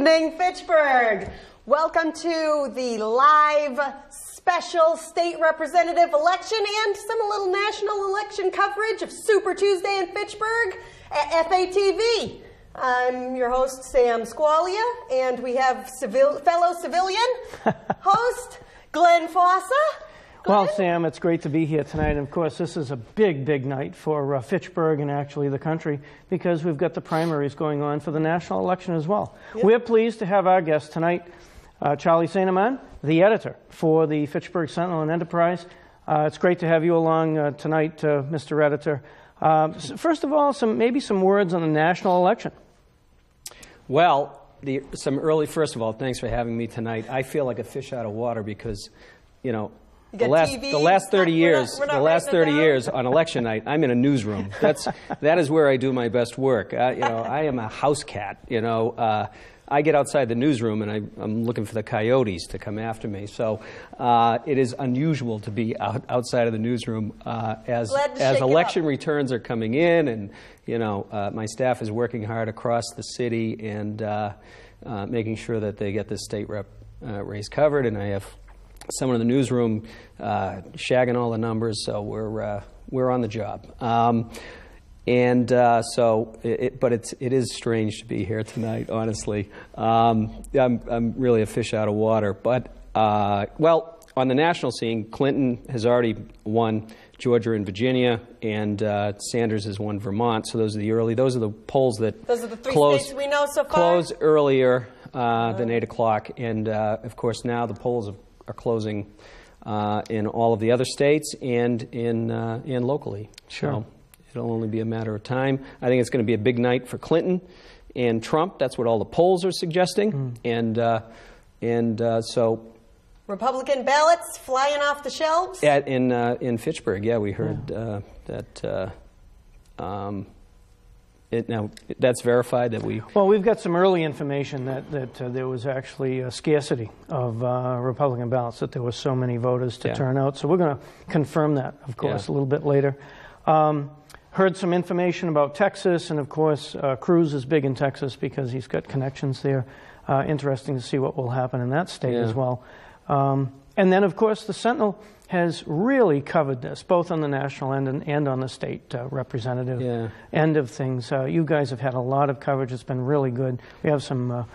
evening, Fitchburg. Welcome to the live special state representative election and some little national election coverage of Super Tuesday in Fitchburg at FATV. I'm your host, Sam Squalia, and we have fellow civilian host, Glenn Fossa. Well, Sam, it's great to be here tonight. And of course, this is a big, big night for Fitchburg and actually the country because we've got the primaries going on for the national election as well. Yep. We're pleased to have our guest tonight, Charlie St. Amand, the editor for the Fitchburg Sentinel and Enterprise. It's great to have you along tonight, Mr. Editor. First of all, maybe some words on the national election. Well, first of all, thanks for having me tonight. I feel like a fish out of water because, you know, the last 30 years on election night, I'm in a newsroom. That is where I do my best work. I am a house cat. I get outside the newsroom and I'm looking for the coyotes to come after me. So it is unusual to be outside of the newsroom as election returns are coming in, and my staff is working hard across the city and making sure that they get this state rep race covered. And I have someone in the newsroom shagging all the numbers, so we're on the job. But it is strange to be here tonight, honestly. I'm really a fish out of water. But, on the national scene, Clinton has already won Georgia and Virginia, and Sanders has won Vermont. So those are the polls that those are the three states we know so far? Close earlier than 8 o'clock. And, of course, now the polls are closing in all of the other states and in locally. Sure. So it'll only be a matter of time. I think it's going to be a big night for Clinton and Trump. That's what all the polls are suggesting. So Republican ballots flying off the shelves? In Fitchburg, yeah, we heard that. Now, that's verified that we... Well, we've got some early information that there was actually a scarcity of Republican ballots, that there were so many voters to turn out. So we're going to confirm that, of course, a little bit later. Heard some information about Texas, and of course, Cruz is big in Texas because he's got connections there. Interesting to see what will happen in that state as well. And then, of course, the Sentinel has really covered this, both on the national end and on the state representative end of things. You guys have had a lot of coverage. It's been really good. We have some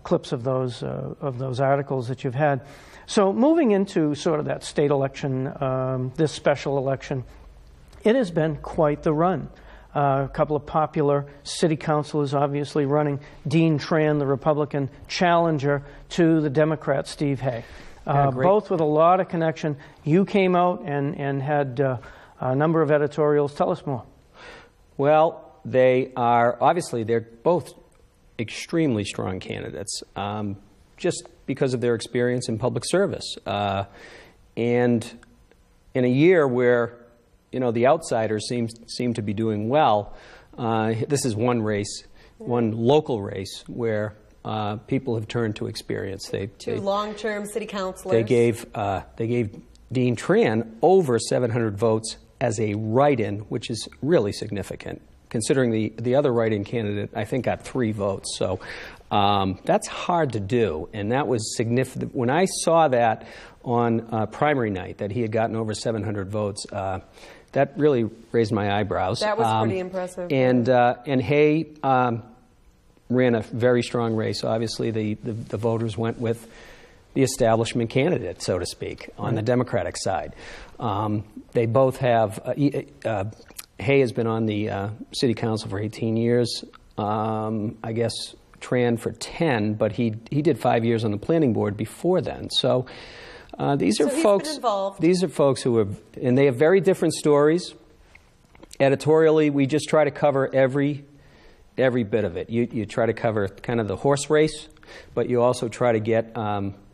clips of those articles that you've had. So moving into sort of that state election, this special election, it has been quite the run. A couple of popular city councilors obviously running. Dean Tran, the Republican challenger, to the Democrat Steve Hay. Both with a lot of connection. You came out and had a number of editorials. Tell us more. Well, they're both extremely strong candidates, just because of their experience in public service. And in a year where the outsiders seem to be doing well, this is one local race where people have turned to experience. Two long-term city councilors. They gave Dean Tran over 700 votes as a write-in, which is really significant, considering the other write-in candidate, I think, got 3 votes. So that's hard to do, and that was significant. When I saw that on primary night, that he had gotten over 700 votes, that really raised my eyebrows. That was pretty impressive. And Hay ran a very strong race. Obviously, the voters went with the establishment candidate, so to speak, on the Democratic side. They both have... Hay has been on the city council for 18 years. I guess Tran for 10, but he did 5 years on the planning board before then. So these are folks who have, and they have very different stories. Editorially, we just try to cover every bit of it. You try to cover kind of the horse race, but you also try to get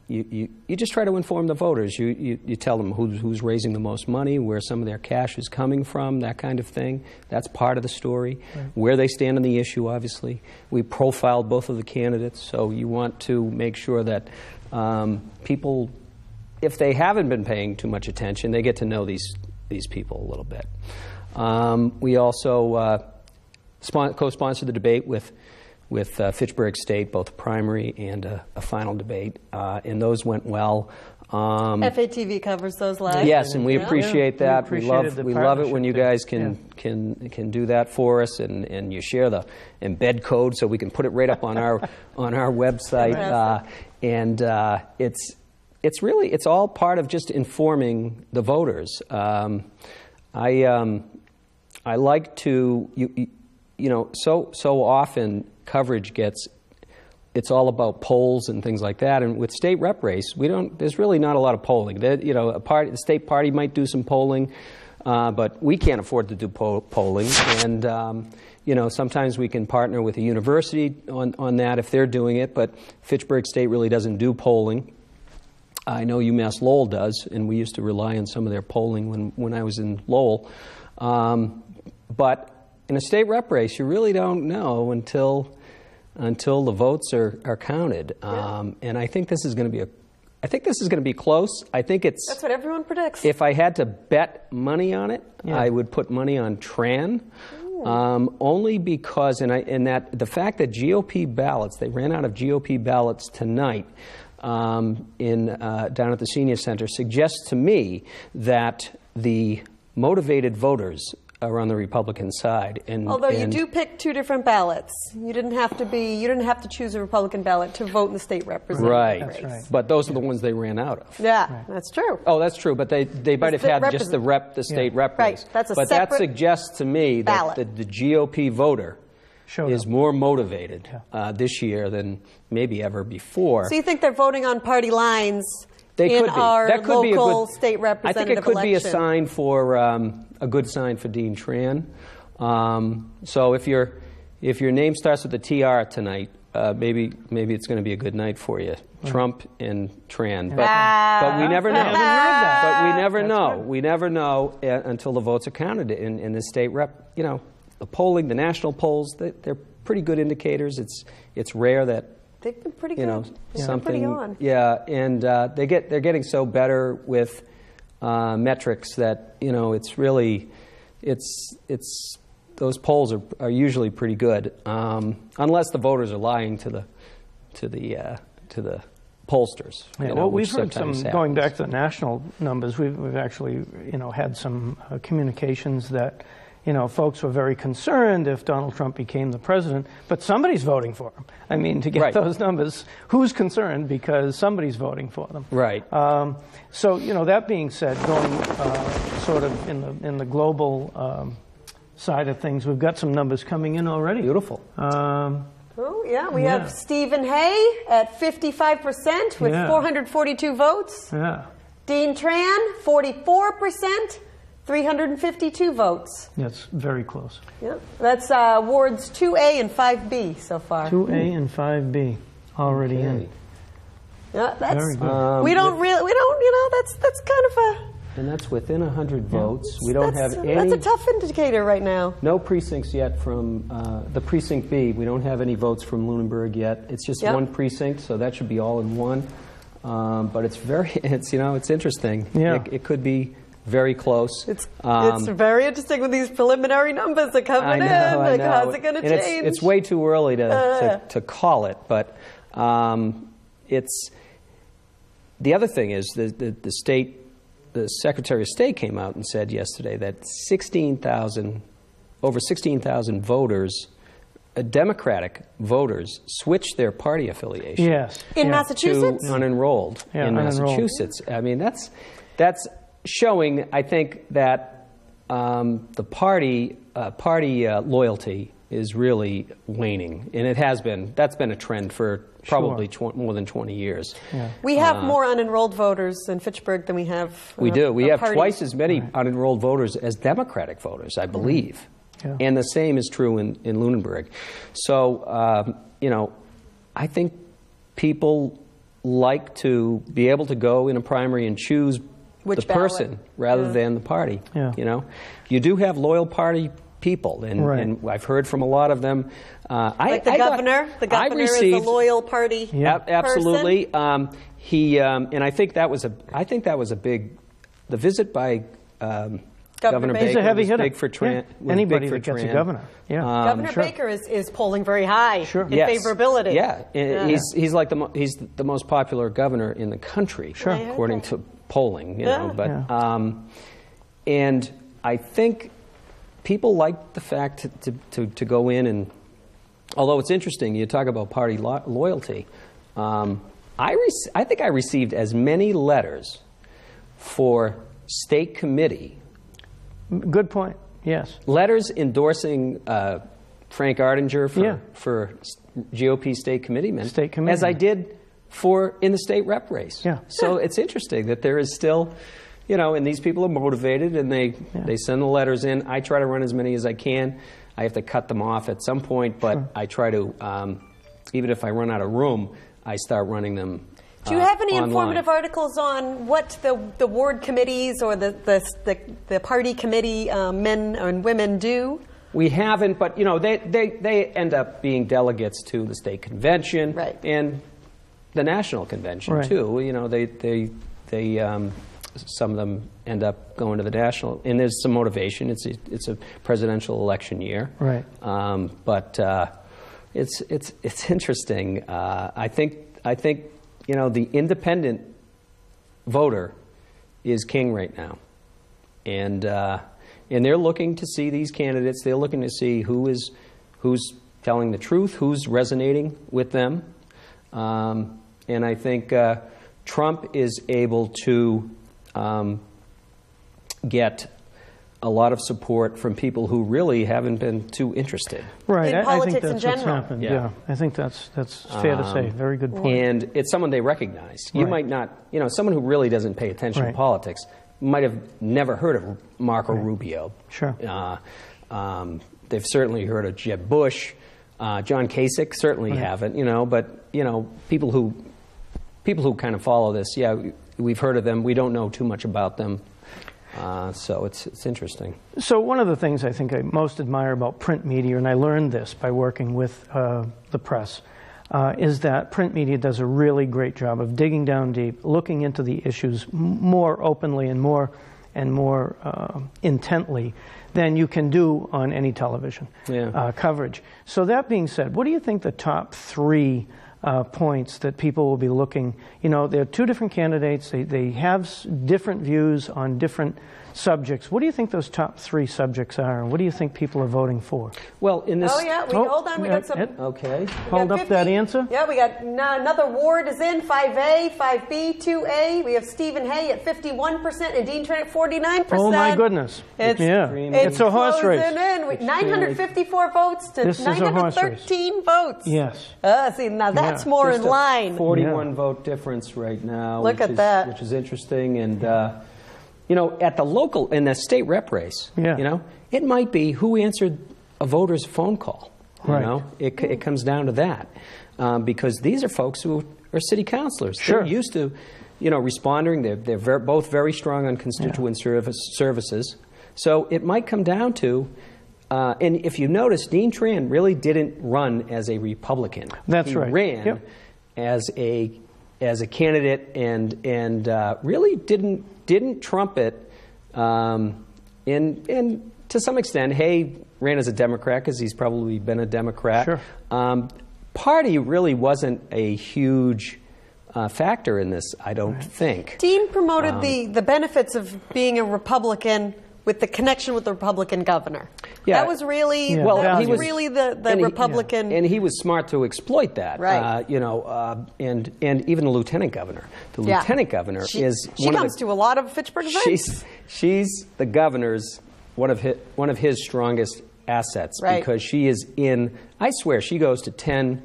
you just try to inform the voters. You tell them who's raising the most money, where some of their cash is coming from, that kind of thing. That's part of the story. Right. Where they stand on the issue, obviously. We profiled both of the candidates, so you want to make sure that people, if they haven't been paying too much attention, they get to know these people a little bit. We also co-sponsored the debate with Fitchburg State, both a primary and a final debate, and those went well. FATV covers those live. Yes, and we appreciate that. We We love it when you guys can do that for us, and you share the embed code so we can put it right up on our website. It's all part of just informing the voters. I like to so often coverage gets. It's all about polls and things like that. And with state rep race, there's really not a lot of polling. The state party might do some polling, but we can't afford to do polling. And sometimes we can partner with a university on that if they're doing it. But Fitchburg State really doesn't do polling. I know UMass Lowell does, and we used to rely on some of their polling when I was in Lowell. But in a state rep race, you really don't know until the votes are counted, and I think this is going to be close. I think that's what everyone predicts. If I had to bet money on it, I would put money on Tran, only because the fact that GOP ballots, they ran out of GOP ballots tonight down at the Senior Center, suggests to me that the motivated voters are on the Republican side. Although you do pick two different ballots. You didn't have to choose a Republican ballot to vote in the state representative race. Right. But those are the ones they ran out of. Yeah, that's true. Oh, that's true. But they might have had just the state rep race. Right. That's a but separate that suggests to me that the GOP voter is more motivated this year than maybe ever before. So you think they're voting on party lines? Our that could be a local good, state representative I think it could election. be a sign for a good sign for Dean Tran. So if your name starts with a TR tonight, maybe it's going to be a good night for you. Trump and Tran, but we never know. But we never know. We never know until the votes are counted in the state rep. The polling, the national polls, they're pretty good indicators. It's rare that. They've been pretty good. Something. Pretty on. Yeah, and they're getting so better with metrics that it's really those polls are usually pretty good, unless the voters are lying to the pollsters. Well, we've heard some going back to the national numbers. We've actually had some communications that. Folks were very concerned if Donald Trump became the president, but somebody's voting for him. I mean, to get those numbers, who's concerned? Because somebody's voting for them. Right. So, that being said, going sort of in the global side of things, we've got some numbers coming in already. Beautiful. We have Stephen Hay at 55% with 442 votes. Yeah. Dean Tran, 44%. 352 votes. That's very close. Yeah, that's wards 2A and 5B so far. 2A and 5B already in. Yeah, that's very good. That's kind of a. And that's within 100 votes. We don't have any. That's a tough indicator right now. No precincts yet from the precinct B. We don't have any votes from Lunenburg yet. It's just one precinct, so that should be all in one. But it's interesting. Yeah. It could be. Very close. It's very interesting with these preliminary numbers that come in. How's it going to change? It's way too early to call it, but it's the other thing is the Secretary of State came out and said yesterday that over 16,000 voters, Democratic voters, switched their party affiliation. Yes. In Massachusetts? To unenrolled in Massachusetts. I mean, that's showing, I think, that the party loyalty is really waning, and it has been. That's been a trend for probably more than 20 years. Yeah. We have more unenrolled voters in Fitchburg than we have. We do. We have twice as many unenrolled voters as Democratic voters, I believe. Yeah. And the same is true in Lunenburg. So, I think people like to be able to go in a primary and choose the person rather than the party. Yeah. You do have loyal party people, and I've heard from a lot of them. Like the governor. The governor is a loyal party. Yeah. Absolutely. He and I think that was a big. The visit by Governor Baker. He's a heavy was hitter. big for Yeah. Anybody that gets a governor. Yeah. Governor sure. Baker is polling very high in Yes. favorability. Yeah, he's like he's the most popular governor in the country, according to polling. You know, but and I think people like the fact to go in and, although it's interesting, you talk about party loyalty. I think I received as many letters for state committee. Good point. Yes. Letters endorsing Frank Ardinger for GOP state committeeman, as I did in the state rep race. Yeah. So it's interesting that there is still, you know, and these people are motivated and they send the letters in. I try to run as many as I can. I have to cut them off at some point, but I try to, even if I run out of room, I start running them. Do you have any online. informative articles on what the ward committees or the party committee men and women do? We haven't, but you know, they end up being delegates to the state convention and the national convention too. You know, they some of them end up going to the national, and there's some motivation. It's a presidential election year, right? But it's interesting. I think you know, the independent voter is king right now, and they're looking to see these candidates. They're looking to see who's telling the truth, who's resonating with them, and I think Trump is able to get a lot of support from people who really haven't been too interested. Right. In politics I think that's in what's general. happened. Yeah. I think that's fair to say. Very good point. And it's someone they recognize. You might not, you know, someone who really doesn't pay attention to politics might have never heard of Marco Rubio. Sure. They've certainly heard of Jeb Bush. John Kasich certainly haven't, you know, but, you know, people who kind of follow this, we've heard of them. We don't know too much about them. So it's interesting. So one of the things I think I most admire about print media, and I learned this by working with the press, is that print media does a really great job of digging down deep, looking into the issues more openly and more intently than you can do on any television coverage. So that being said, what do you think the top three points that people will be looking? You know, there are two different candidates. They have different views on different subjects. What do you think those top three subjects are, and what do you think people are voting for? Well, in this... hold on, we got some... Okay. Hold up that answer. Yeah, we got another ward is in, 5A, 5B, 2A. We have Stephen Hay at 51% and Dean Tran at 49%. Oh, my goodness. It's a horse race. In. 954 votes to 913 votes. Yes. See, now that's more in line. 41 vote difference right now. Look at that. Which is interesting. And, you know, at the local, in the state rep race, you know, it might be who answered a voter's phone call. You know, it comes down to that. Because these are folks who are city councilors. They're used to, you know, responding. They're both very strong on constituent services. So it might come down to, and if you notice, Dean Tran really didn't run as a Republican. That's he right. ran as a candidate and really didn't trumpet, and to some extent, Hay ran as a Democrat because he's probably been a Democrat. Sure. Party really wasn't a huge factor in this, I don't think. Dean promoted the benefits of being a Republican with the connection with the Republican governor. That was really the Republican. And he was smart to exploit that. Right. You know, and even the lieutenant governor. The lieutenant governor is she comes to a lot of Fitchburg events. She's the governor's one of his strongest assets because she is in. I swear she goes to 10.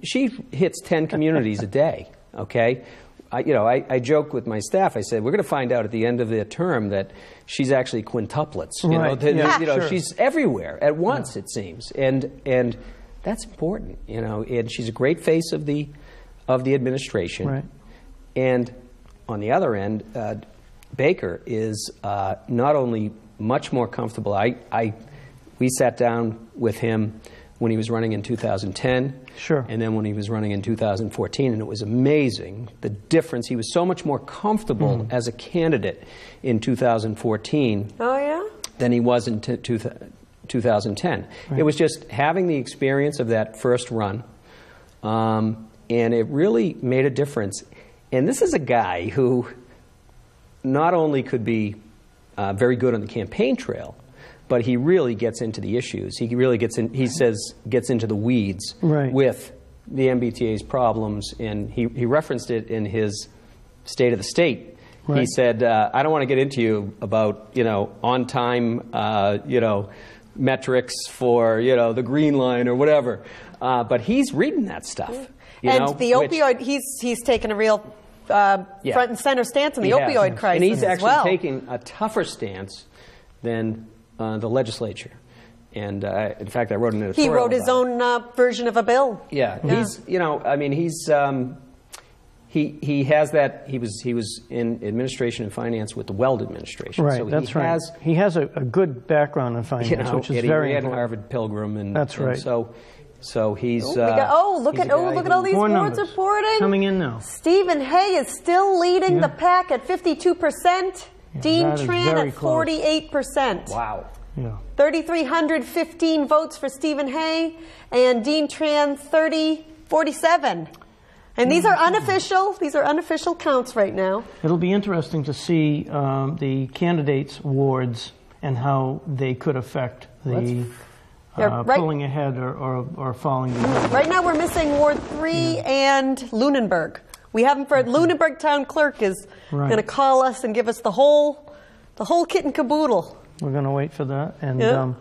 She hits 10 communities a day. Okay. I joke with my staff. I said, we're going to find out at the end of the term that she's actually quintuplets. You know, she's everywhere at once, it seems, and that's important. You know, and she's a great face of the administration. Right. And on the other end, Baker is not only much more comfortable. We sat down with him when he was running in 2010. Sure. And then when he was running in 2014, and it was amazing, the difference. He was so much more comfortable as a candidate in 2014 Oh, yeah? than he was in 2010. Right. It was just having the experience of that first run, and it really made a difference. And this is a in who not only could be very good on the campaign trail, but he really gets into the issues. He really gets into the weeds with the MBTA's problems, and he referenced it in his State of the State. Right. He said, I don't want to get into you about, on-time, metrics for, the green line or whatever. But he's reading that stuff. The opioid, he's taken a real front and center stance on the opioid crisis. And he's actually taking a tougher stance than the legislature. And in fact, I wrote an editorial. He wrote his own version of a bill. Yeah. He's, he has that. He was in administration and finance with the Weld administration. Right. So that's right. He has a good background in finance, which is very important. He had Harvard Pilgrim, and that's right. And so he's. Look at all these boards reporting coming in now. Stephen Hay is still leading the pack at 52%. Dean Tran at 48%. Wow. Yeah. 3,315 votes for Stephen Hay, and Dean Tran 47. And these are unofficial. These are unofficial counts right now. It'll be interesting to see the candidates' wards and how they could affect the pulling ahead or falling behind. Right now, we're missing Ward 3 and Lunenburg. We haven't heard. Lunenburg Town Clerk is going to call us and give us the whole kit and caboodle. We're going to wait for that. And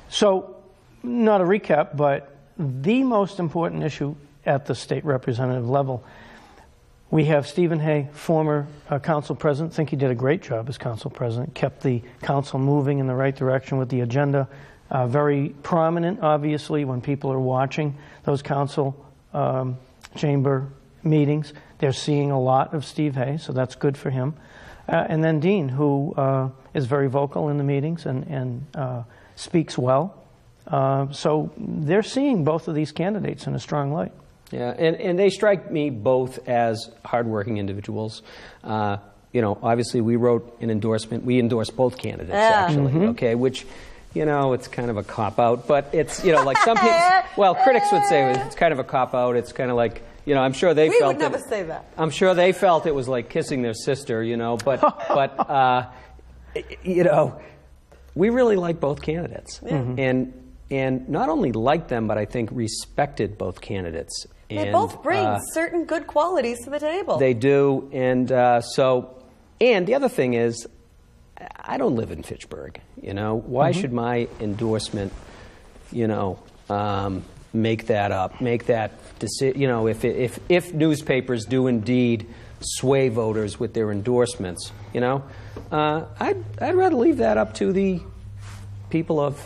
so, not a recap, but the most important issue at the state representative level, we have Stephen Hay, former council president. I think he did a great job as council president, kept the council moving in the right direction with the agenda. Very prominent, obviously, when people are watching those council chamber meetings. They're seeing a lot of Steve Hay, so that's good for him. And then Dean, who is very vocal in the meetings and speaks well. So they're seeing both of these candidates in a strong light. Yeah, and they strike me both as hardworking individuals. Obviously we wrote an endorsement. We endorsed both candidates, actually, okay, which, it's kind of a cop-out. But it's, like some people, critics would say it's kind of a cop-out. It's kind of like, I'm sure they felt. We would never say that. I'm sure they felt it was like kissing their sister, But we really like both candidates, and not only liked them, but I think respected both candidates. They both bring certain good qualities to the table. They do, and and the other thing is, I don't live in Fitchburg. Why should my endorsement, make that up, make that decision? If newspapers do indeed sway voters with their endorsements, I'd rather leave that up to the people of.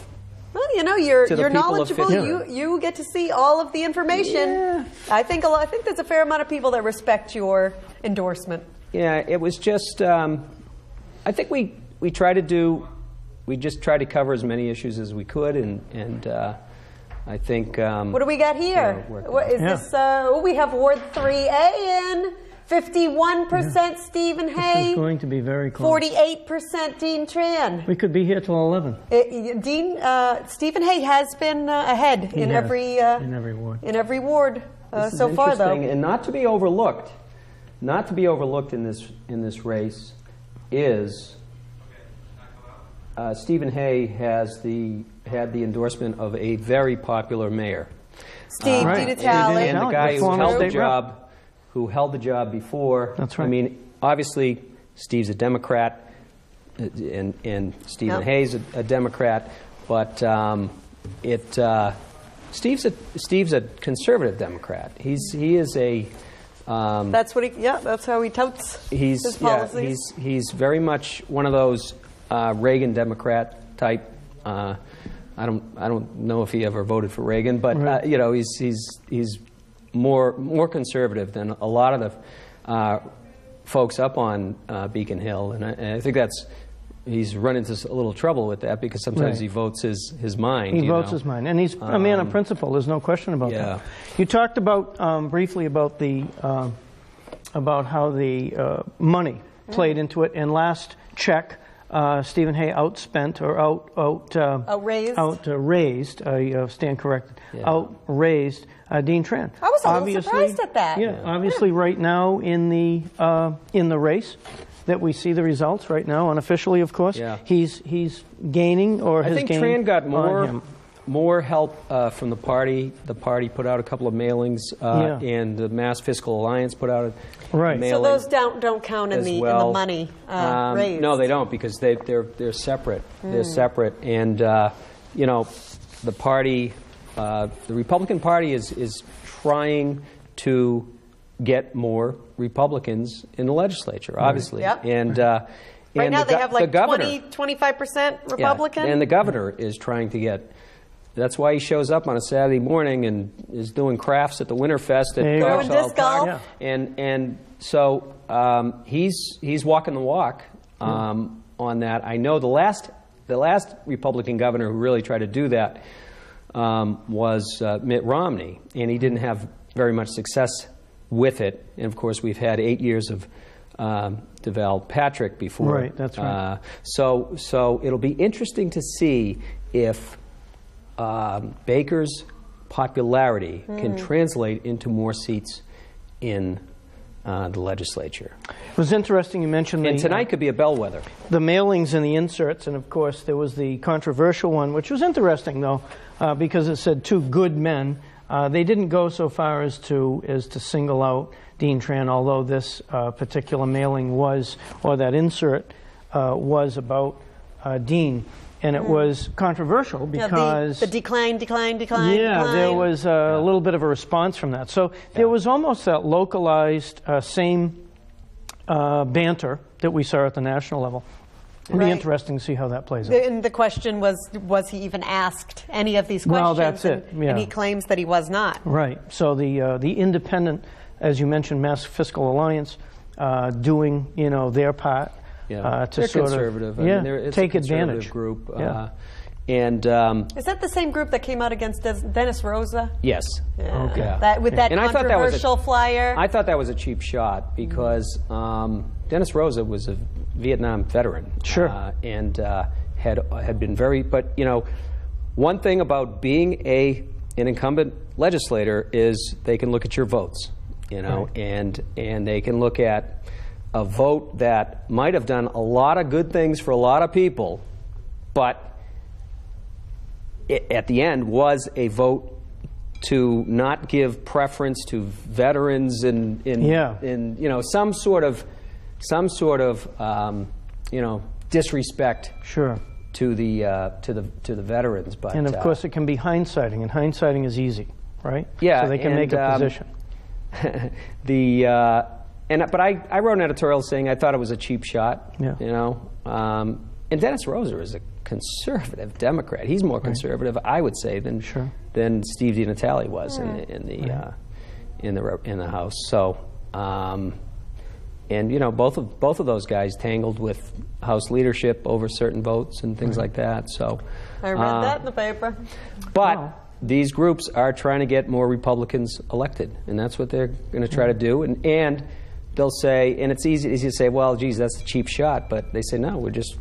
Well, you're knowledgeable. You get to see all of the information. Yeah. I think there's a fair amount of people that respect your endorsement. Yeah, it was just. I think we just tried to cover as many issues as we could, and I think. What do we got here? What is this? We have Ward 3A in 51% Stephen Hay. This is going to be very close. 48% Dean Tran. We could be here till 11. Stephen Hay has been ahead in every ward. In every ward so far, though. And not to be overlooked in this race is Stephen Hay had the endorsement of a very popular mayor, Steve DiNatale, and the guy who held the job before. That's right. I mean, obviously, Steve's a Democrat, and Stephen Hay's a Democrat, but Steve's a conservative Democrat. He is a. That's what that's how he touts his policies. He's very much one of those Reagan Democrat type. I don't know if he ever voted for Reagan, but he's more conservative than a lot of the folks up on Beacon Hill, and I think that's he's run into a little trouble with that because sometimes he votes his mind. He votes his mind, and he's a man of principle. There's no question about that. You talked about briefly about the about how the money played into it, and last check, Stephen Hay outspent or outraised. I stand corrected. Outraised Dean Tran. I was a little surprised at that. Obviously, right now in the race. That we see the results right now, unofficially, of course. He's gaining, or has gained. I think Tran got more help from the party. The party put out a couple of mailings, and the Mass Fiscal Alliance put out a mailing. So those don't count in the money raised. No, they don't, because they're separate. They're separate, and you know, the party, the Republican Party is trying to get more Republicans in the legislature, obviously. And right now they have like 25% Republican. And the governor is trying to get. That's why he shows up on a Saturday morning and is doing crafts at the Winterfest at doing disc golf. And so he's walking the walk on that. I know the last Republican governor who really tried to do that was Mitt Romney, and he didn't have very much success with it. And of course, we've had 8 years of Deval Patrick before. Right, that's right. So it'll be interesting to see if Baker's popularity can translate into more seats in the legislature. It was interesting you mentioned and tonight could be a bellwether. The mailings and the inserts, and of course there was the controversial one, which was interesting though, because it said two good men. They didn't go so far as to single out Dean Tran, although this particular mailing was, or that insert was about Dean. And it was controversial because... the decline. Yeah, there was a little bit of a response from that. So there was almost that localized, same banter that we saw at the national level. It'll be interesting to see how that plays out. And the question was he even asked any of these questions? Well, that's it. And he claims that he was not. Right. So the independent, as you mentioned, Mass Fiscal Alliance, doing their part to they're sort conservative. of it's take a conservative advantage. Group. And is that the same group that came out against Dennis Rosa? Yes. Yeah. Okay. With that controversial flyer. I thought that was a cheap shot because Dennis Rosa was a Vietnam veteran. Sure. And had been very. But one thing about being an incumbent legislator is they can look at your votes. And they can look at a vote that might have done a lot of good things for a lot of people, but at the end was a vote to not give preference to veterans in some sort of disrespect to the veterans. But and of course it can be hindsighting, and hindsighting is easy, right? Yeah, so they can make a position. But I wrote an editorial saying I thought it was a cheap shot. And Dennis Rosa is a conservative Democrat. He's more conservative, I would say, than Steve DiNatale was in the House. So, both of those guys tangled with House leadership over certain votes and things like that. So I read that in the paper. But these groups are trying to get more Republicans elected, and that's what they're going to try to do. And they'll say, and it's easy to say, well, geez, that's a cheap shot. But they say, no, we're just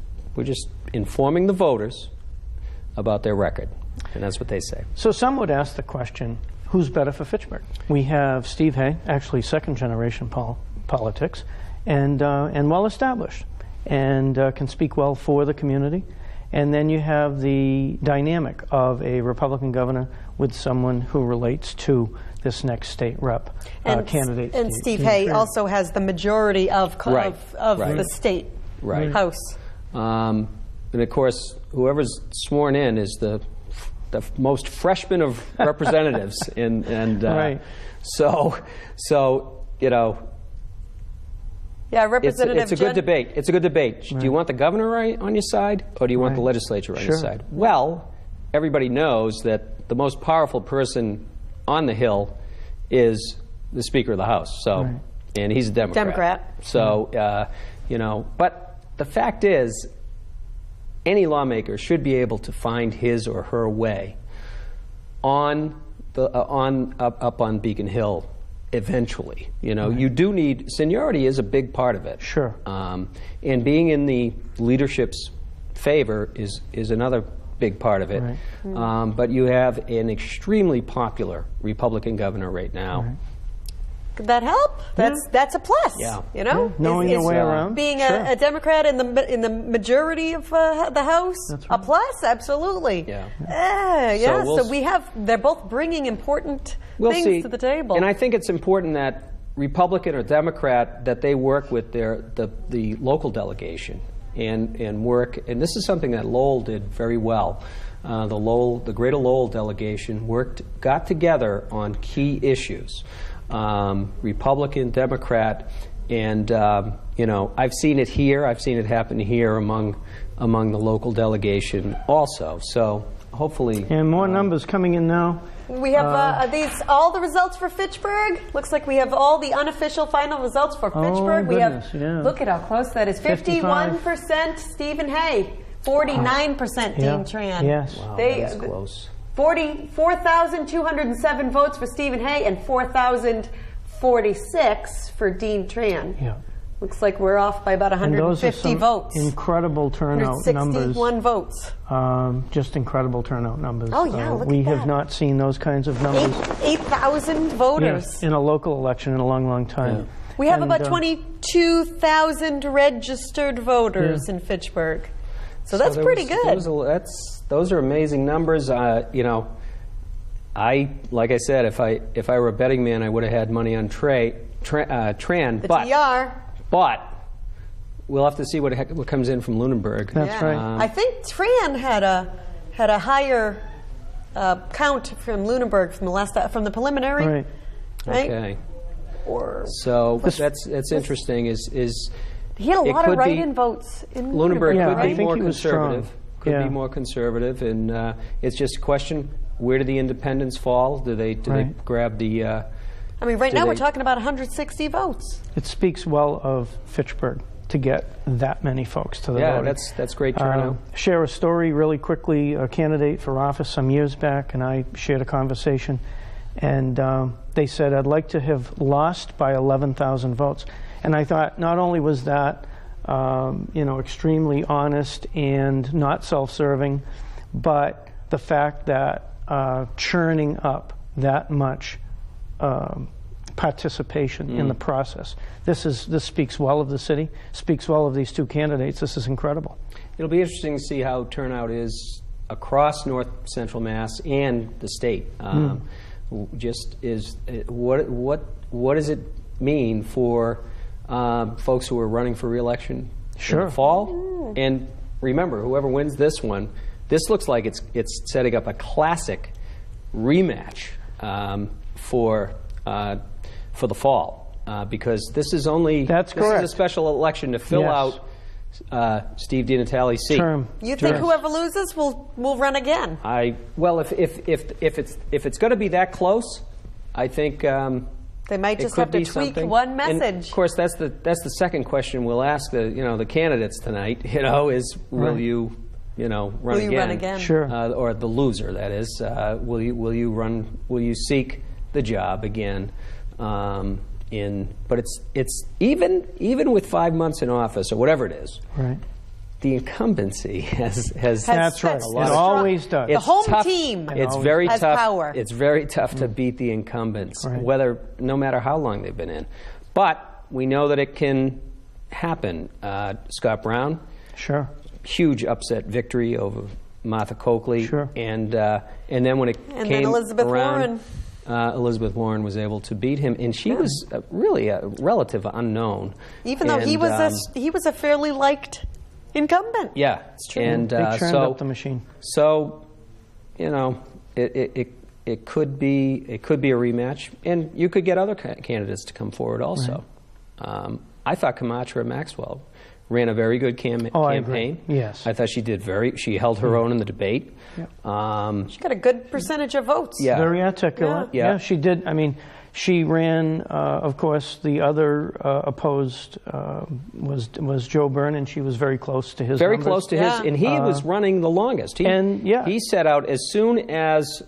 informing the voters about their record, and that's what they say. So some would ask the question, who's better for Fitchburg? We have Steve Hay, actually second-generation politics, and well established, and can speak well for the community. And then you have the dynamic of a Republican governor with someone who relates to this next state rep candidate. And Steve Hay also has the majority of the state House. And of course, whoever's sworn in is the most freshman of representatives, Yeah, Representative. It's a good debate. It's a good debate. Do you want the governor on your side, or do you want the legislature on your side? Well, everybody knows that the most powerful person on the Hill is the Speaker of the House. So, and he's a Democrat. Democrat. So, but the fact is, any lawmaker should be able to find his or her way on the up on Beacon Hill eventually. You know, you do need seniority is a big part of it. Sure. And being in the leadership's favor is another big part of it. Right. But you have an extremely popular Republican governor right now. Right. Could that help? That's a plus. Yeah. You know, knowing your way around. Being Sure. a Democrat in the majority of the House, That's a right. plus, absolutely. Yeah. Yeah. we'll So they're both bringing important We'll things see. to the table. And I think it's important that Republican or Democrat that they work with the local delegation and work. And this is something that Lowell did very well. The Greater Lowell delegation got together on key issues. Republican, Democrat, and you know, I've seen it here. I've seen it happen here among the local delegation also. So hopefully, And more numbers coming in now. we have all the results for Fitchburg. Looks like we have all the unofficial final results for Fitchburg. We have goodness, yeah. look at how close that is. 51% Stephen Hay, 49% Dean Yeah. Tran. Yes. wow, They- that was close. 4,207 votes for Stephen Hay and 4,046 for Dean Tran. Yeah. Looks like we're off by about And those are 150 some votes. incredible turnout numbers. 161 votes. Just incredible turnout numbers. Oh, yeah, look we at have that. not seen those kinds of numbers 8,000 voters. yes, in a local election in a long, long time. Yeah. We have And, about 22,000 registered voters in Fitchburg. So that's there pretty was- good. those are amazing numbers. You know, like I said, if I were a betting man, I would have had money on Tran. The but TR. But we'll have to see what comes in from Lunenburg. That's Yeah. right. I think Tran had a higher count from Lunenburg from the preliminary. Right. Right? Okay. Or So that's interesting. Is he had a it lot of could be- write-in votes in Lunenburg Yeah, could I be think more he was strong. conservative. Could Yeah. be more conservative, and it's just a question: where do the independents fall? Do they Right. grab the? I mean, right Do now we're they- talking about 160 votes. It speaks well of Fitchburg to get that many folks to the Yeah, voting. that's great turnout. Share a story really quickly. A candidate for office some years back, and I shared a conversation, and they said, I'd like to have lost by 11,000 votes. And I thought, not only was that extremely honest and not self-serving, but the fact that churning up that much participation in the process. This speaks well of the city, speaks well of these two candidates. This is incredible. It'll be interesting to see how turnout is across North Central Mass and the state. Just is what does it mean for folks who are running for re-election in Sure. the fall? And remember, whoever wins this one, this looks like it's setting up a classic rematch for the fall because this is only That's this correct. is a special election to fill Yes. out Steve DiNatale's seat. Term. You think Yes. whoever loses will run again? Well, if it's going to be that close, I think They might it just could have to be tweak something. one And message. of course, that's the second question we'll ask the candidates tonight. Is will Right. you run Will again? you run again? Sure. Or the loser, that is, will you run? Will you seek the job again? But it's even with 5 months in office or whatever it is. Right. The incumbency has That's right. that's It strong. always does. The It's home tough. team It's very has tough. power. It's very tough to beat the incumbents, Right. no matter how long they've been in. But we know that it can happen. Scott Brown, Sure. huge upset victory over Martha Coakley, Sure. and then when it And came then Elizabeth around, Warren. Elizabeth Warren was able to beat him, and she was really a relative unknown. Even though he was a fairly liked incumbent. Yeah, it's true. And They churned so up the machine. So, it could be a rematch, and you could get other candidates to come forward also. I thought Kamatra Maxwell ran a very good I agree. campaign. Yes. I thought she held her own in the debate. Yeah. She got a good percentage of votes. Yeah. Very articulate. Yeah. She did. I mean, She ran, of course, the other opposed was Joe Byrne, and she was very close to his Very numbers. close to his, and he was running the longest. He set out as soon as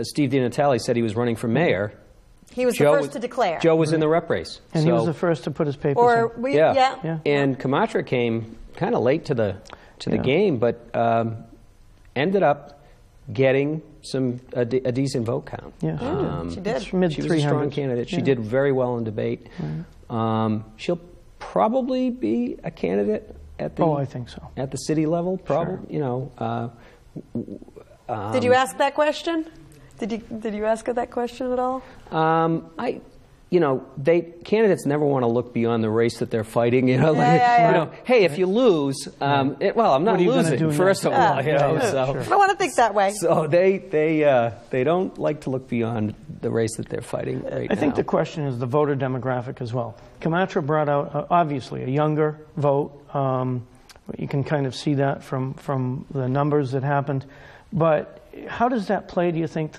Steve DiNatale said he was running for mayor. He was the first to declare. Joe was in the rep race. And he was the first to put his papers in. Yeah. And Kamatra came kind of late to the game, but ended up getting a decent vote count. Yeah, she did. Mid She was a strong candidate. She did very well in debate. She'll probably be a candidate at the I think so. At the city level, probably. Sure. Did you ask that question? Did you ask her that question at all? Candidates never want to look beyond the race that they're fighting. Hey, if you lose, I'm not losing. First of all, so I don't want to think that way. So they don't like to look beyond the race that they're fighting right now. I think the question is the voter demographic as well. Kamatra brought out obviously a younger vote. You can kind of see that from the numbers that happened, but how does that play, do you think,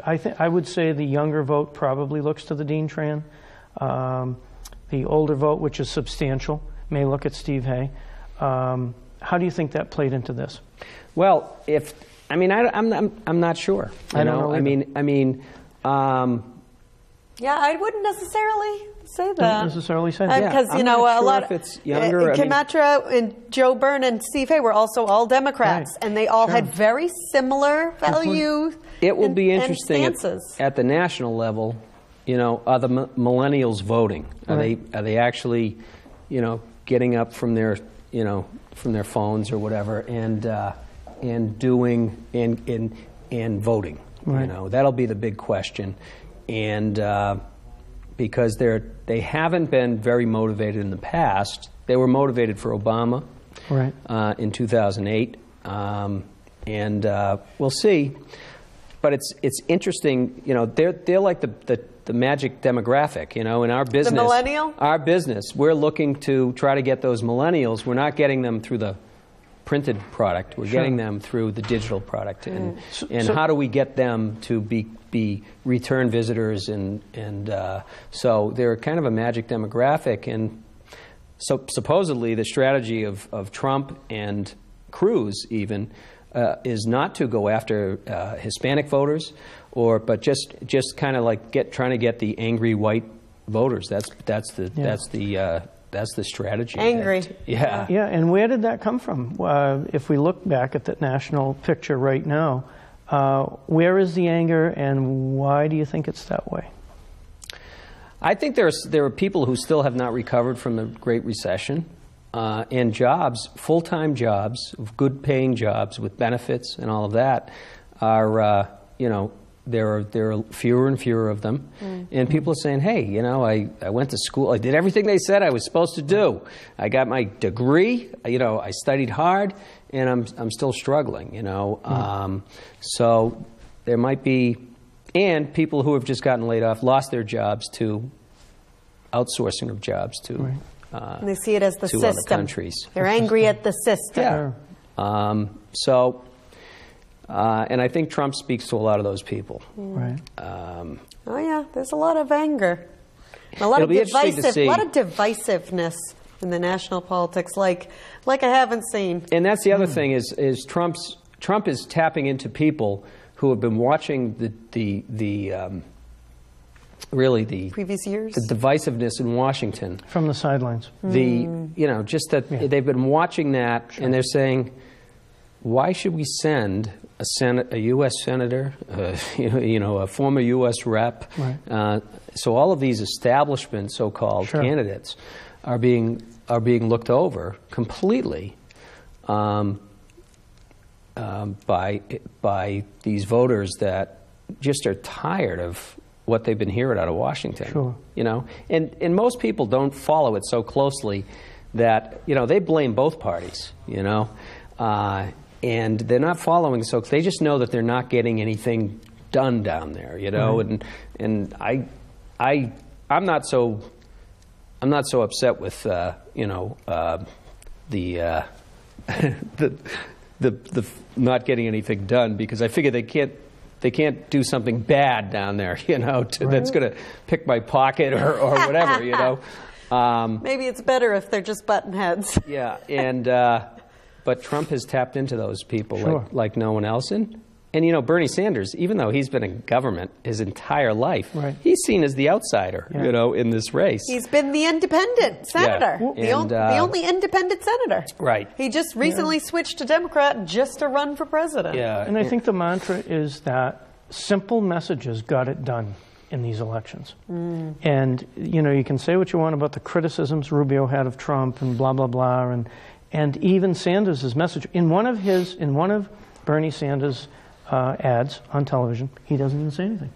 I would say the younger vote probably looks to the Dean Tran. The older vote, which is substantial, may look at Steve Hay. How do you think that played into this? Well, I'm not sure. I don't know. I wouldn't necessarily say that. Don't necessarily say that. Because a lot of it's younger. Kamatra and Joe Byrne and Steve Hay were also all Democrats, and they all had very similar values. It will be interesting and stances. At the national level. Are the millennials voting? Are they actually, getting up from their phones or whatever and doing and voting? Right. That'll be the big question. And because they haven't been very motivated in the past. They were motivated for Obama in 2008, and we'll see. But it's interesting. They're like the magic demographic. In our business, the millennial. Our business, we're looking to try to get those millennials. We're not getting them through the printed product. We're getting them through the digital product, and how do we get them to be return visitors, and so they're kind of a magic demographic. And so supposedly the strategy of Trump and Cruz even is not to go after Hispanic voters, but just kind of like trying to get the angry white voters. That's the strategy. Angry. Yeah, and where did that come from? If we look back at the national picture right now, where is the anger, and why do you think it's that way? I think there are people who still have not recovered from the Great Recession, and jobs, full-time jobs, good-paying jobs with benefits and all of that, are there are fewer and fewer of them, and people are saying, "Hey, I went to school, I did everything they said I was supposed to do. I got my degree, I studied hard, and I'm still struggling." So there might be, and people who have just gotten laid off, lost their jobs to outsourcing of jobs to. And they see it as the to system. Other countries. They're angry at the system. Yeah. And I think Trump speaks to a lot of those people. Right. There's a lot of anger. A lot of divisiveness in the national politics, like I haven't seen. And that's the other thing is Trump is tapping into people who have been watching the previous years, the divisiveness in Washington from the sidelines. Just that they've been watching that, and they're saying, why should we send a U.S. senator, a former U.S. rep? Right. So all of these establishment so-called candidates are being looked over completely by these voters that just are tired of what they've been hearing out of Washington. Sure. And most people don't follow it so closely that they blame both parties. And they're not following, so they just know that they're not getting anything done down there, Right. And I'm not so upset with the not getting anything done, because I figure they can't they can't do something bad down there, that's going to pick my pocket or whatever, Maybe it's better if they're just button heads. Yeah, and but Trump has tapped into those people Sure. like no one else. And Bernie Sanders, even though he's been in government his entire life, Right. he's seen as the outsider, in this race. He's been the independent senator, Yeah. the only independent senator. Right. He just recently switched to Democrat just to run for president. Yeah. And I think the mantra is that simple messages got it done in these elections. And, you can say what you want about the criticisms Rubio had of Trump and blah, blah, blah, and even Sanders' message. In one of Bernie Sanders' ads on television, he doesn't even say anything.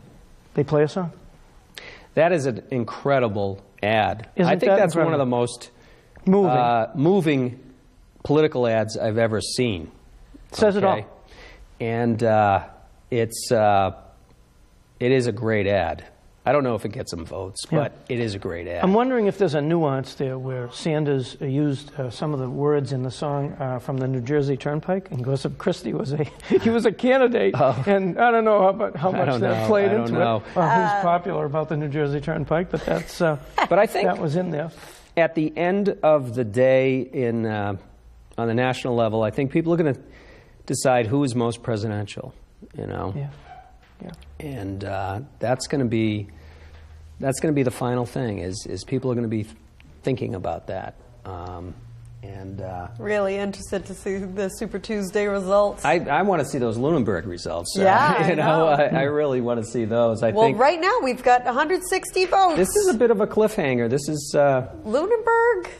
They play a song. That is an incredible ad. Isn't I think that that's incredible? one of the most Moving. political ads I've ever seen. Says it all. And it is a great ad. I don't know if it gets some votes, but it is a great ad. I'm wondering if there's a nuance there where Sanders used some of the words in the song from the New Jersey Turnpike, and Joseph Christie was a candidate, and I don't know how much that played into it, or who's popular about the New Jersey Turnpike, but that's but I think that was in there. At the end of the day, on the national level, I think people are going to decide who is most presidential. Yeah. And that's going to be the final thing. Is people are going to be thinking about that. Really interested to see the Super Tuesday results. I want to see those Lunenburg results. Yeah, I really want to see those. I think right now we've got 160 votes. this is a bit of a cliffhanger. This is Lunenburg.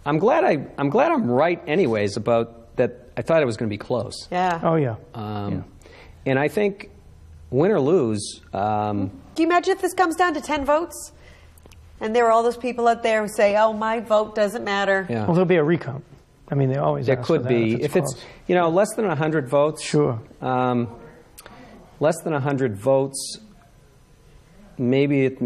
I'm glad I'm right anyways about that. I thought it was going to be close. Yeah. Oh, yeah. And I think win or lose. Can you imagine if this comes down to 10 votes? And there are all those people out there who say, oh, my vote doesn't matter. Yeah. Well, there'll be a recount. I mean, they always There ask could for that be. if it's less than 100 votes. Sure. Less than 100 votes. Maybe a could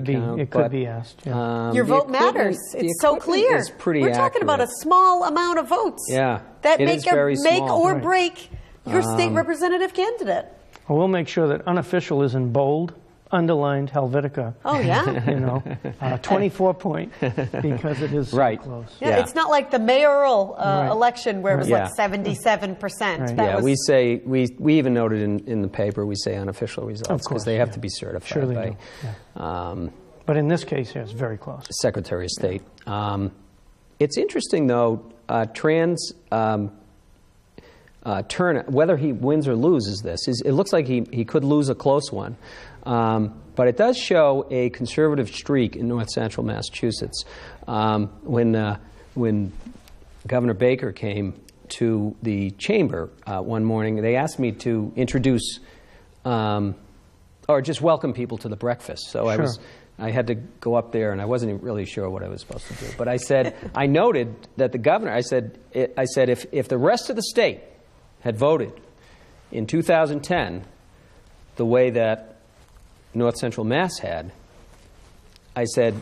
be. recount, It could be asked. Yeah. Your the vote equipment- matters. the It's so equipment clear. is pretty We're talking about a accurate. small amount of votes. Yeah. That It make is very small. or Right. break your state representative candidate. Well, we'll make sure that unofficial is in bold, underlined Helvetica. Oh, yeah. 24 point, because it is so Right. close. Yeah, Yeah. it's not like the mayoral Right. election where it was Yeah. like 77%. Right. That Yeah, was, we say we even noted in the paper we say unofficial results Of because course, they have yeah. to be certified Sure they by do. Yeah. But in this case, yeah, it's very close. Secretary of State. It's interesting though, trans turn whether he wins or loses this it looks like he could lose a close one, but it does show a conservative streak in north central Massachusetts. When Governor Baker came to the chamber one morning, they asked me to introduce or just welcome people to the breakfast. So Sure. I had to go up there, and I wasn't really sure what I was supposed to do. But I said, I noted that the governor, I said, if the rest of the state had voted in 2010 the way that North Central Mass had, I said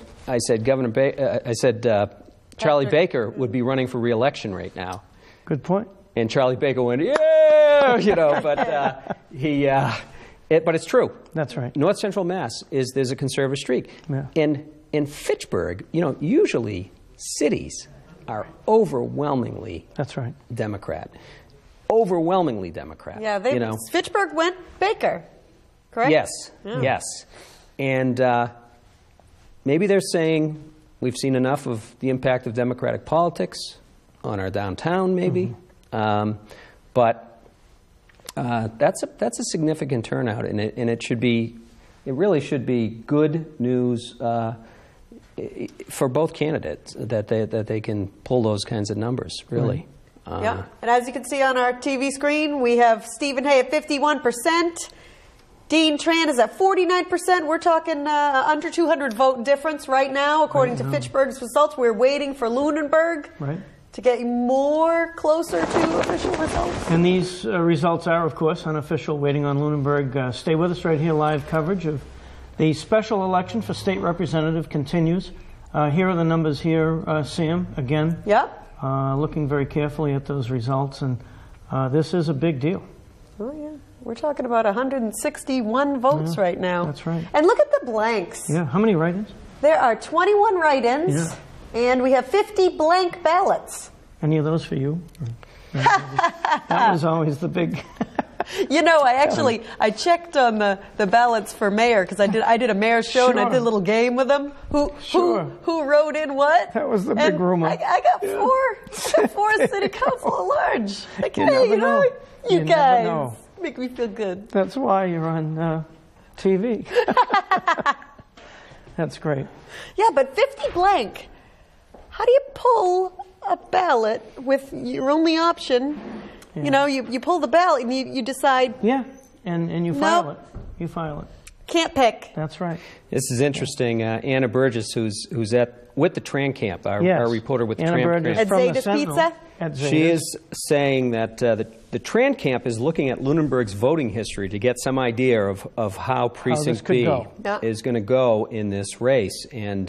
Charlie Baker would be running for re-election right now. Good point. And Charlie Baker went, yeah, but but it's true. That's right. North Central Mass there's a conservative streak. Yeah. And in Fitchburg, usually cities are overwhelmingly That's right. Democrat. Overwhelmingly Democrat. yeah, Fitchburg went Baker, correct? Yes, yes. And maybe they're saying we've seen enough of the impact of Democratic politics on our downtown, maybe. But that's a significant turnout, and it really should be good news for both candidates that they can pull those kinds of numbers. Really. Yeah, and as you can see on our TV screen, we have Stephen Hay at 51%. Dean Tran is at 49%. We're talking under 200 vote difference right now, according to Fitchburg's results. We're waiting for Lunenburg to get more closer to official results. And these results are, of course, unofficial, waiting on Lunenburg. Stay with us right here. Live coverage of the special election for state representative continues. Here are the numbers here, Sam, again. Yeah. Looking very carefully at those results, and this is a big deal. Oh, yeah. We're talking about 161 votes right now. That's right. And look at the blanks. Yeah, how many write-ins? There are 21 write-ins, and we have 50 blank ballots. Any of those for you? That was always the big... You know, I checked on the ballots for mayor because I did a mayor show and I did a little game with them. Who wrote in what? That was the big rumor. I got four city council at large. Like, You hey, never you know, know. you You never guys know. make me feel good. That's why you're on TV. That's great. Yeah, but 50 blank. How do you pull a ballot with your only option? Yeah. You know, you pull the ballot and you decide, Yeah, and you file Nope. it. You file it. can't pick. That's right. This is interesting. Anna Burgess, who's with the Tran Camp, our reporter with the Anna Tran Burgess Camp. At from the Zeta's Sentinel. Pizza? At Zeta's. She is saying that the Tran Camp is looking at Lunenburg's voting history to get some idea of how Precinct could B go. Yeah. is going to go in this race, and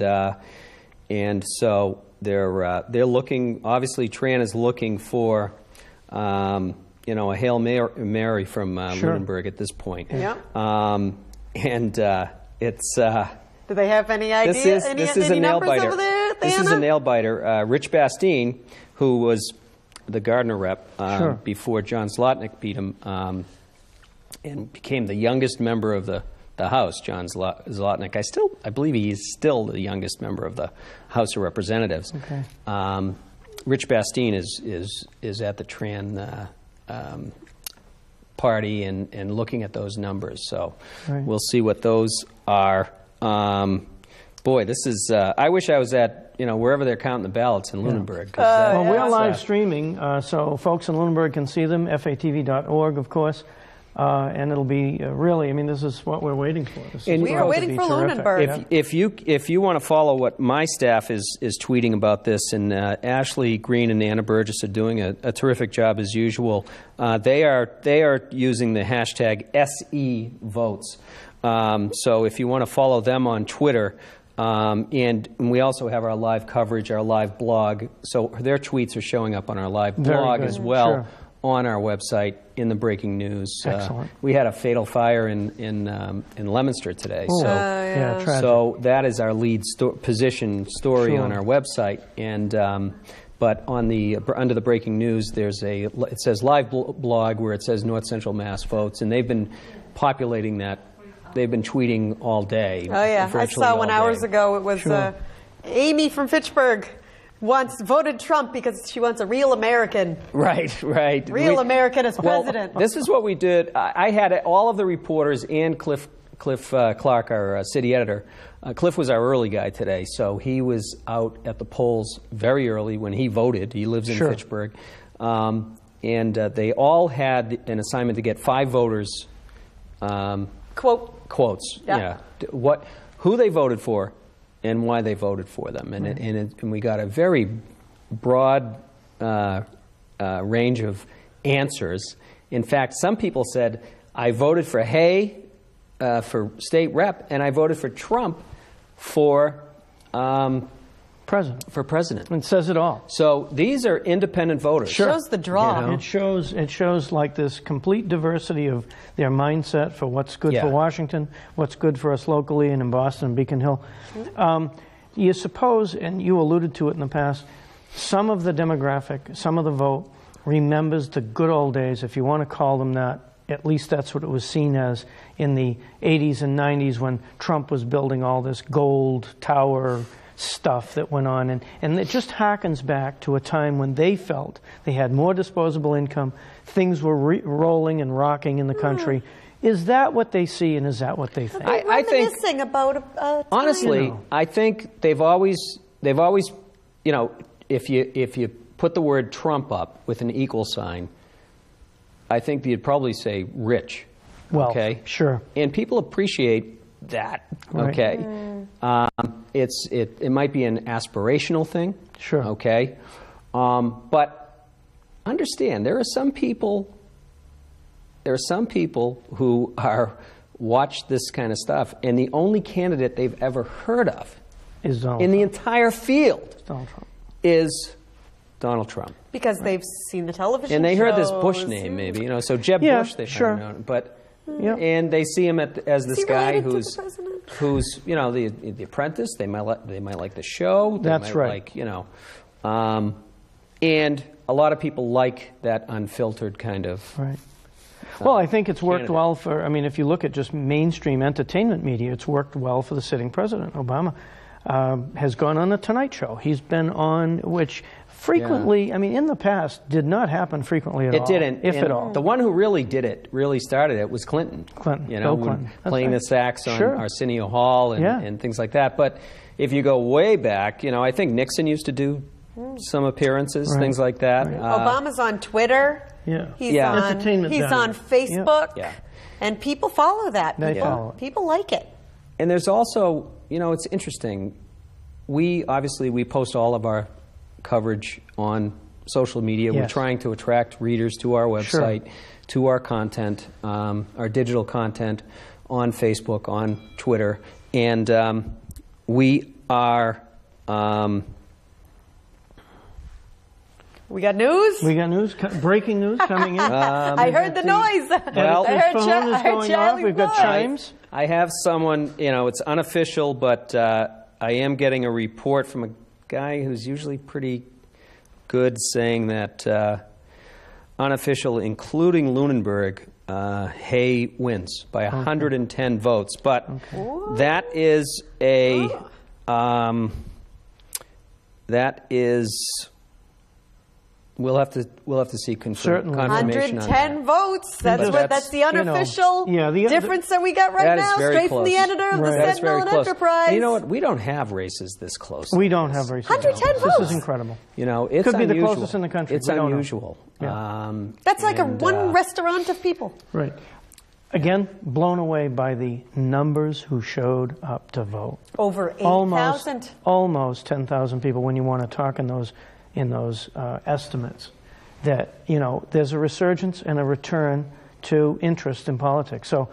so they're looking. Obviously, Tran is looking for a Hail Mary from Sure. Lunenburg at this point. Yeah. It's. Do they have any idea? This is any a nail numbers biter. over there, This is a Anna? nail biter. Rich Bastine, who was the Gardner rep Sure. before John Zlotnick beat him, and became the youngest member of the House. John Zlotnick. I believe he's still the youngest member of the House of Representatives. Okay. Rich Bastine is at the Tran party and looking at those numbers. So Right. we'll see what those are. Boy, this is. I wish I was at wherever they're counting the ballots in Lunenburg. 'Cause Well, we are that's, live streaming, so folks in Lunenburg can see them, fatv.org, of course. And it'll be really, I mean, this is what we're waiting for. This is And We going are to waiting be for terrific. Lunenburg. Yeah. If you want to follow what my staff is tweeting about this, and Ashley Green and Anna Burgess are doing a terrific job as usual. They are using the hashtag SE votes. So if you want to follow them on Twitter, and we also have our live coverage, our live blog. So their tweets are showing up on our live Very blog good. as well. Sure. On our website in the breaking news. Excellent. We had a fatal fire in Leominster today. Oh, So, yeah, tragic. so that is our lead position story Sure. on our website. And but on under the breaking news, it says live blog where it says North Central Mass votes, and they've been populating that. They've been tweeting all day. Oh, yeah. I virtually saw one all hours day. ago. It was Sure. Amy from Fitchburg voted Trump because she wants a real American. Right. Real American as Well, president. this is what we did. I had all of the reporters and Cliff Clark, our city editor. Cliff was our early guy today, so he was out at the polls very early when he voted. He lives in Sure. Fitchburg. And they all had an assignment to get 5 voters Quote. quotes. Yeah. Who they voted for and why they voted for them. And we got a very broad range of answers. In fact, some people said, I voted for Hay for state rep, and I voted for Trump for president. It says it all. So these are independent voters. Shows the draw. You know? It shows like this complete diversity of their mindset for what's good Yeah. for Washington, what's good for us locally and in Boston and Beacon Hill. You suppose, and you alluded to it in the past, some of the demographic, some of the vote remembers the good old days, if you want to call them that. At least that's what it was seen as in the 80s and 90s when Trump was building all this gold tower stuff that went on. And it just harkens back to a time when they felt they had more disposable income, things were rolling and rocking in the country. Is that what they see, and is that what they think? I think Reminiscing about a time. honestly, No. I think they've always, if you put the word Trump up with an equal sign, I think you'd probably say rich. Well, okay, sure. and people appreciate that. Right. Okay, it might be an aspirational thing. Sure. Okay, but understand there are some people. There are some people who watch this kind of stuff, and the only candidate they've ever heard of Is Donald in the Trump. entire field Donald Trump. is Donald Trump. Because they've seen the television And they heard this shows. Bush name, maybe, you know. So Jeb Yeah, Bush, they sure. found out, but Yeah. and they see him as this he guy related to the who's president? you know, the Apprentice. They might like the show. They That's might right. Like, you know, and a lot of people like that unfiltered kind of. Right. Well, I think it's worked candidate. well for, I mean, if you look at just mainstream entertainment media, it's worked well for the sitting president. Obama has gone on The Tonight Show. He's been on, which frequently, I mean, in the past, did not happen frequently at all. It didn't, if and at all. The one who really did it, really started it, was Clinton. Clinton, you know, Bill Clinton. That's playing right. the sax on Sure. Arsenio Hall and, Yeah. and things like that. But if you go way back, you know, I think Nixon used to do some appearances, Right. things like that. Right. Obama's on Twitter. Yeah. He's Yeah. on. Entertainment He's value. on Facebook. Yeah. And people follow that. They People, follow it. people like it. And there's also, you know, it's interesting. We post all of our coverage on social media. We're Yes. trying to attract readers to our website, to our content, our digital content on Facebook, on Twitter, and we are. We got news. We got news, breaking news coming in. I heard the noise. Well, I His heard phone Cha- is I heard going off. Charlie's We've got noise. chimes. I have someone, you know, it's unofficial, but I am getting a report from a guy who's usually pretty good saying that unofficial, including Lunenburg, Hay wins by 110 votes. But that is a, that is, we'll have to see Certainly. confirmation on that. 110 votes. That's Just- what. That's the you know, unofficial yeah, the- difference that we got right That is now, very straight close. from the editor of the Right. That's Sentinel very and close. Enterprise. And you know what? We don't have races this close. We don't have races. 110 This votes. is incredible. You know, it's Could be the unusual. closest in the country. It's We don't know. unusual. Yeah. That's like and, one restaurant of people. Right. Again, blown away by the numbers who showed up to vote. Over Almost 8,000. almost 10,000 people. When you want to talk in those estimates, that you know there's a resurgence and a return to interest in politics. So,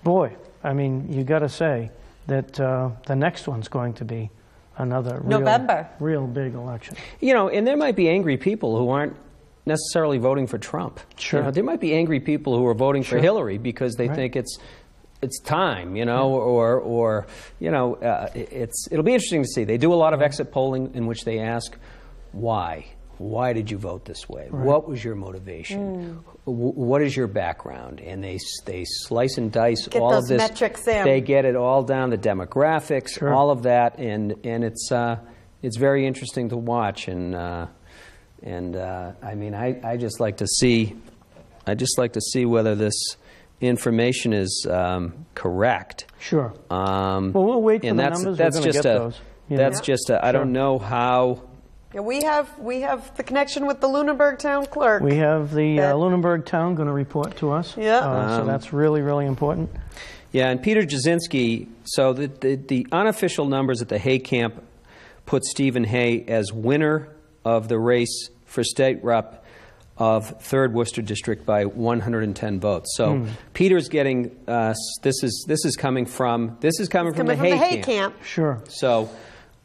boy, I mean, you got to say that the next one's going to be another November. real big election. You know, and there might be angry people who aren't necessarily voting for Trump. Sure. You know, there might be angry people who are voting for Sure. Hillary because they Right. think it's time, you know, or you know, it'll be interesting to see. They do a lot of exit polling in which they ask why. Why did you vote this way? Right. What was your motivation? What is your background? And they slice and dice Get all those of this. metrics in. They get it all down, the demographics, Sure. all of that, and it's very interesting to watch. And I mean, I just like to see, whether this information is correct. Sure. Well, we'll wait for and the that's, numbers. That's We're gonna just get a. those, you That's know? just a. I don't know how. Yeah, we have the connection with the Lunenburg town clerk. We have the That- Lunenburg town going to report to us. Yeah. So that's really, really important. Yeah, and Peter Jasinski. So the unofficial numbers at the Hay camp put Stephen Hay as winner of the race for state rep of 3rd Worcester District by 110 votes. So Peter's getting this is coming from the Coming from the Hay Hay camp. Sure. So,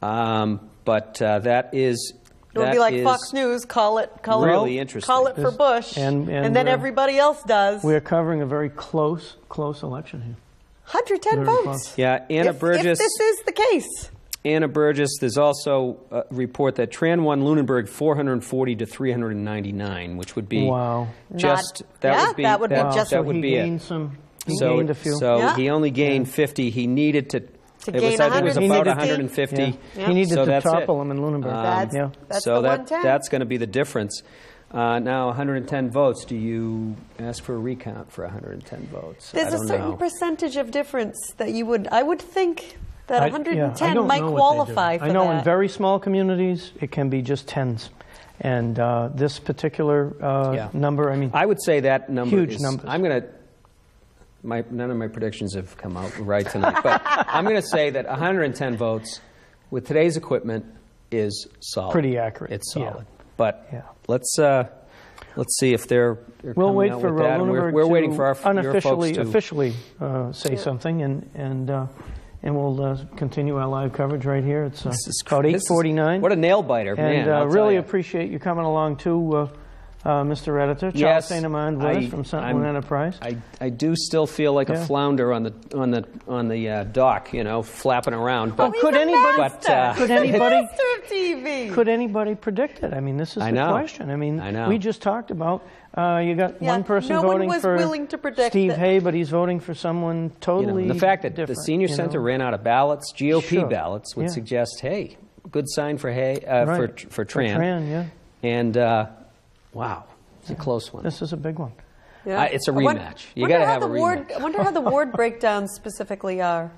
but that is. It would that be like is Fox News. Call it. really interesting. Call it for Bush, and then we're- everybody else does. We're covering a very close election here. 110 very votes. close. Yeah, Anna Burgess. If this is the case. Anna Burgess. There's also a report that Tran won Lunenburg 440 to 399, which would be Wow. just Not- that yeah, would be that would be Wow. just- So that would he be gained it. some. He So gained a few. so Yeah. he only gained 50. He needed to. It gain was, I think it was 150. about 150. Yeah. He needed So to that's topple it. him in Lunenburg. That's yeah. that's so the that 110. that's going to be the difference. Now, 110 votes. Do you ask for a recount for 110 votes? There's I a don't certain know. percentage of difference that you would. I would think that I 110 don't might know what they qualify do. for I know that. in very small communities it can be just tens, and this particular Yeah. number. I mean, I would say that number Huge is. numbers. I'm going to. None of my predictions have come out right tonight, but I'm going to say that 110 votes with today's equipment is solid. Pretty accurate, It's yeah. solid. But Yeah. let's see if they're we'll coming wait out for with that. And Lunenburg we're to waiting for your folks unofficially to. officially say something, and and we'll continue our live coverage right here. It's about This is- 8:49. What a nail biter, man. And I'll really tell ya. appreciate you coming along too, Mr. Editor. Charles Yes, St. Amand with us from Sentinel Enterprise. I do still feel like a Yeah. flounder on the dock, you know, flapping around. But He's could a anybody- master. could He's anybody- the master of TV. Could anybody predict it? I mean, this is I the know. question. I mean, I know. we just talked about you got Yeah, one person no one voting was for willing to predict Steve that. Hay, but he's voting for someone You know, totally the fact that the different, senior you center know? ran out of ballots, GOP Sure. ballots, would Yeah. suggest, hey, good sign for Hay Right. for Tran. Yeah. And wow, it's a close one. This is a big one. Yeah. It's a I wonder- rematch. You wonder got to how have a the ward- rematch. I wonder how the ward breakdowns specifically are.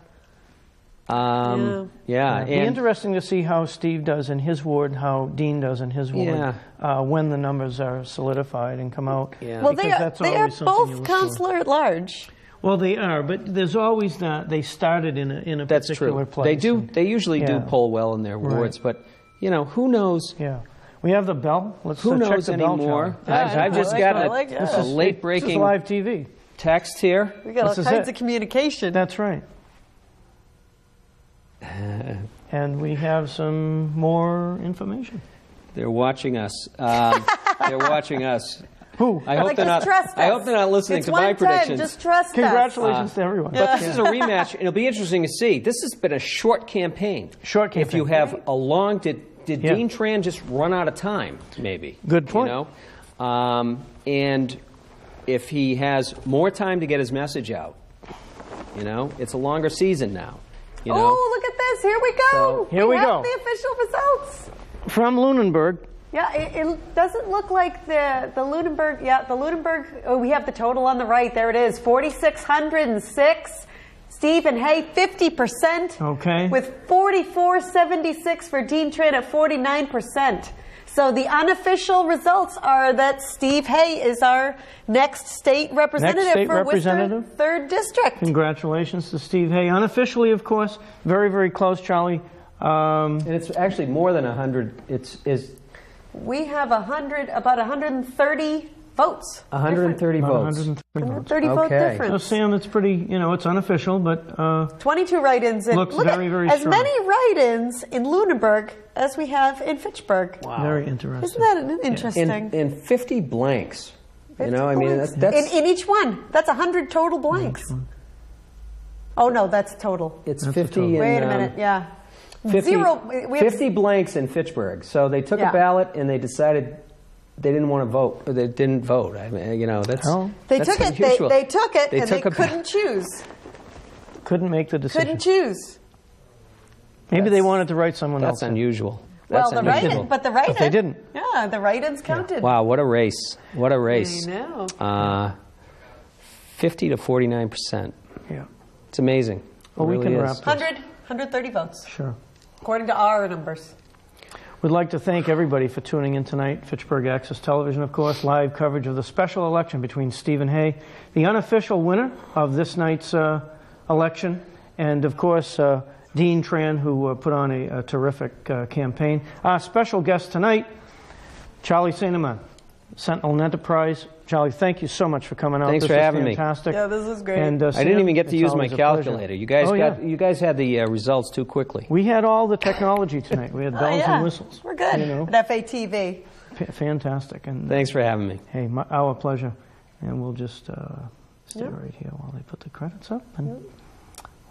Yeah, It'd be interesting to see how Steve does in his ward, how Dean does in his ward, when the numbers are solidified and come out. Yeah. Well, Because they are that's always something you both look for. counselor at large. Well, they are, but there's always that they started in a that's particular true. place. They do. They usually do Yeah. poll well in their wards, but you know, who knows? Yeah. We have the bell. Let's Who check knows the bell, anymore? Charlie. I've just got I a, like it. a This is late-breaking live TV. text here. We got all This is kinds it. of communication. That's right. And we have some more information. They're watching us. They're watching us. Who? I hope Like, they're just not. trust I us. hope they're not listening It's to my 110. predictions. Just trust us. Congratulations to everyone. But this is a rematch, and it'll be interesting to see. This has been a short campaign. Short If you campaign. have a long, did Yeah. Dean Tran just run out of time? Maybe. Good point. You know, and if he has more time to get his message out, you know, it's a longer season now. You know, Oh, look at this. Here we go. So- Here we have go. the official results. From Lunenburg. Yeah, it doesn't look like the Lunenburg. Yeah, the Lunenburg. Oh, we have the total on the right. There it is, 4,606. Stephen Hay, 50%. Okay. With 4,476 for Dean Tran at 49%. So the unofficial results are that Steve Hay is our next state representative state for representative. Worcester 3rd District. Congratulations to Steve Hay. Unofficially, of course, very, very close, Charlie. and it's actually more than 100. It's We have about 130 votes. 130 About votes. 130 votes. 130 vote Okay. difference. So, Sam, it's pretty, it's unofficial, but 22 write-ins. And Looks look very, at, very as strong. many write-ins in Lunenburg as we have in Fitchburg. very interesting. Isn't that interesting? And 50 blanks. You 50 know, I mean, blanks. that's in each one. That's 100 total blanks. Oh no, that's total. it's That's a 50. total. In, Wait a minute. Yeah. 50, Zero. We have 50 blanks in Fitchburg. So they took Yeah. a ballot and they decided they didn't want to vote. Or they didn't vote. I mean, you know, that's Oh. They that's took it. unusual. They took it, They and took they a couldn't choose. Couldn't make the decision. Couldn't choose. Maybe they wanted to write someone That's else. in. unusual. Well, That's the unusual. write-in, but the write-in. they didn't. Yeah, the write-ins counted. Wow, what a race! What a race! I know. 50 to 49%. Yeah, It's amazing. Well, It we really can is. wrap this. 130 votes, Sure. according to our numbers. We'd like to thank everybody for tuning in tonight. Fitchburg Access Television, of course, live coverage of the special election between Stephen Hay, the unofficial winner of this night's election, and, of course, Dean Tran, who put on a terrific campaign. Our special guest tonight, Charlie St. Amand, Sentinel Enterprise. Charlie, thank you so much for coming out. Thanks This for was having me. fantastic. Yeah, this is great. And, I Sam, didn't even get to it's use my always a pleasure. calculator. You guys Oh, yeah. you guys had the results too quickly. We had all the technology tonight. We had bells yeah. and whistles. We're good You know, at FATV. fantastic. And Thanks for having me. hey, our pleasure. And we'll just stay right here while they put the credits up. And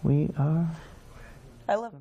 we are. I love it.